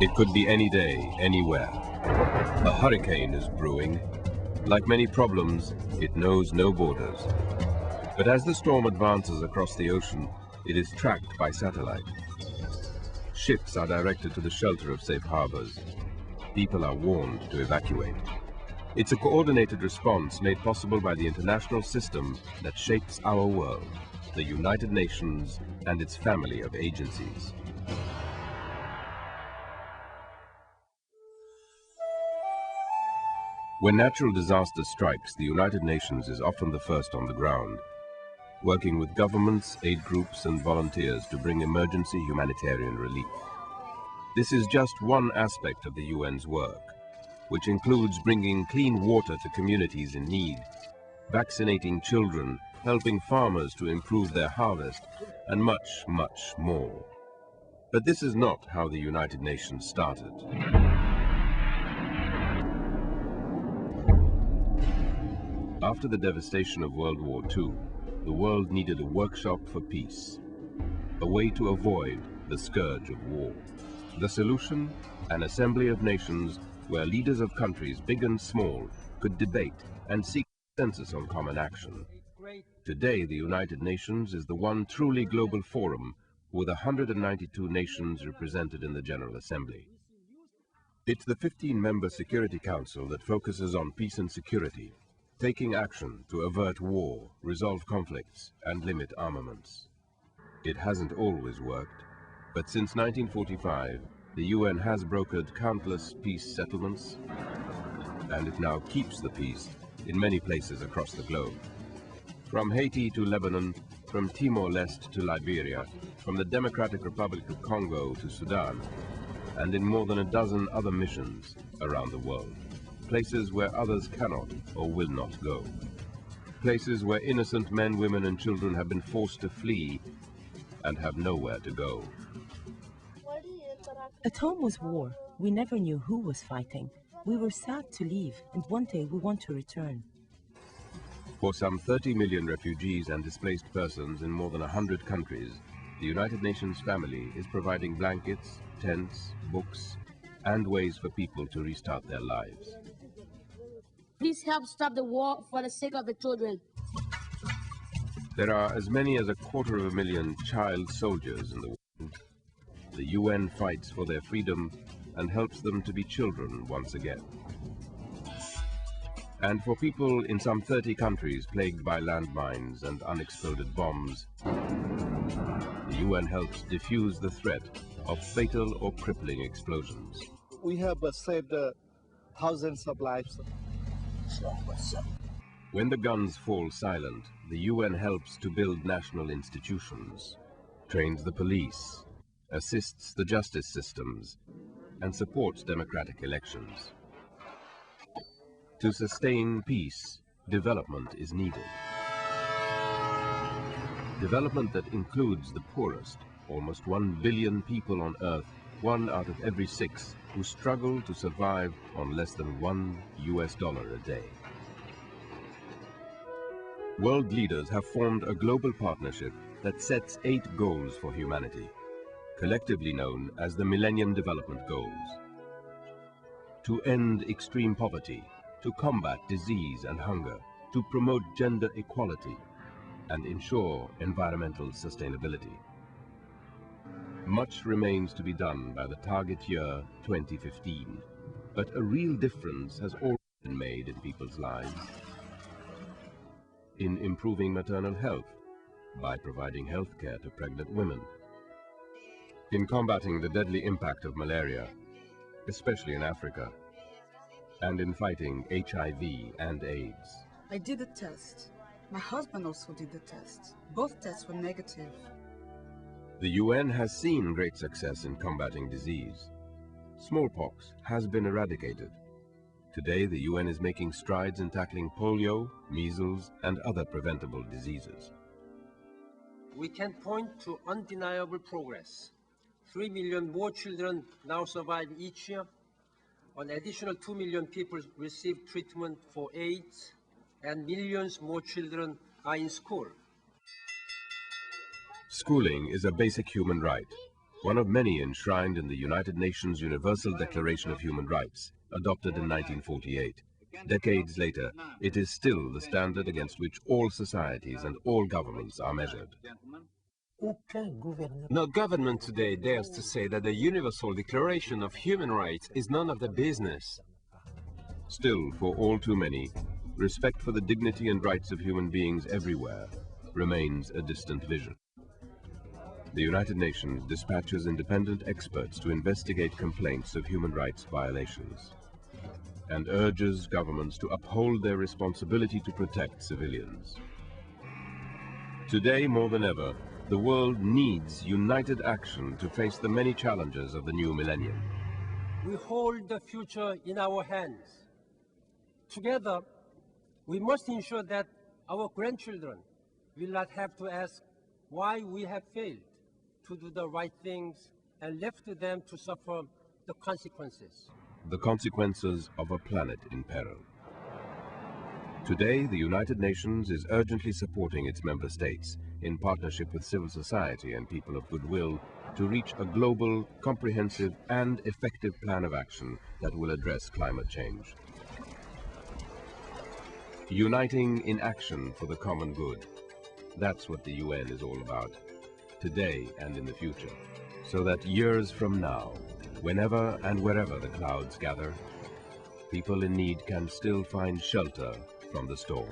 It could be any day, anywhere. A hurricane is brewing. Like many problems, it knows no borders. But as the storm advances across the ocean, it is tracked by satellite. Ships are directed to the shelter of safe harbors. People are warned to evacuate. It's a coordinated response made possible by the international system that shapes our world, the United Nations and its family of agencies. When natural disaster strikes, the United Nations is often the first on the ground, working with governments, aid groups and volunteers to bring emergency humanitarian relief. This is just one aspect of the UN's work, which includes bringing clean water to communities in need, vaccinating children, helping farmers to improve their harvest, and much, much more. But this is not how the United Nations started. After the devastation of World War II, the world needed a workshop for peace, a way to avoid the scourge of war. The solution? An assembly of nations where leaders of countries, big and small, could debate and seek consensus on common action. Today, the United Nations is the one truly global forum with 192 nations represented in the General Assembly. It's the 15-member Security Council that focuses on peace and security, taking action to avert war, resolve conflicts, and limit armaments. It hasn't always worked, but since 1945, the UN has brokered countless peace settlements, and it now keeps the peace in many places across the globe. From Haiti to Lebanon, from Timor-Leste to Liberia, from the Democratic Republic of Congo to Sudan, and in more than a dozen other missions around the world. Places where others cannot or will not go. Places where innocent men, women and children have been forced to flee and have nowhere to go. At home was war. We never knew who was fighting. We were sad to leave, and one day we want to return. For some 30 million refugees and displaced persons in more than 100 countries, the United Nations family is providing blankets, tents, books, and ways for people to restart their lives. Please help stop the war for the sake of the children. There are as many as 250,000 child soldiers in the world. The UN fights for their freedom and helps them to be children once again. And for people in some 30 countries plagued by landmines and unexploded bombs, the UN helps defuse the threat of fatal or crippling explosions. We have saved thousands of lives. When the guns fall silent, the UN helps to build national institutions, trains the police, assists the justice systems, and supports democratic elections. To sustain peace, development is needed. Development that includes the poorest, almost 1 billion people on Earth, 1 out of every 6, who struggle to survive on less than $1 a day. World leaders have formed a global partnership that sets 8 goals for humanity, collectively known as the Millennium Development Goals. To end extreme poverty, to combat disease and hunger, to promote gender equality, and ensure environmental sustainability. Much remains to be done by the target year 2015, but a real difference has already been made in people's lives. In improving maternal health, by providing health care to pregnant women. In combating the deadly impact of malaria, especially in Africa, and in fighting HIV and AIDS. I did the test. My husband also did the test. Both tests were negative. The UN has seen great success in combating disease. Smallpox has been eradicated. Today, the UN is making strides in tackling polio, measles, and other preventable diseases. We can point to undeniable progress. 3 million more children now survive each year. An additional 2 million people receive treatment for AIDS, and millions more children are in school. Schooling is a basic human right, one of many enshrined in the United Nations Universal Declaration of Human Rights, adopted in 1948. Decades later, it is still the standard against which all societies and all governments are measured. No government today dares to say that the Universal Declaration of Human Rights is none of their business. Still, for all too many, respect for the dignity and rights of human beings everywhere remains a distant vision. The United Nations dispatches independent experts to investigate complaints of human rights violations and urges governments to uphold their responsibility to protect civilians. Today, more than ever, the world needs united action to face the many challenges of the new millennium. We hold the future in our hands. Together, we must ensure that our grandchildren will not have to ask why we have failed to do the right things and left to them to suffer the consequences. The consequences of a planet in peril. Today, the United Nations is urgently supporting its member states in partnership with civil society and people of goodwill to reach a global, comprehensive and effective plan of action that will address climate change. Uniting in action for the common good. That's what the UN is all about, today and in the future, so that years from now, whenever and wherever the clouds gather, people in need can still find shelter from the storm.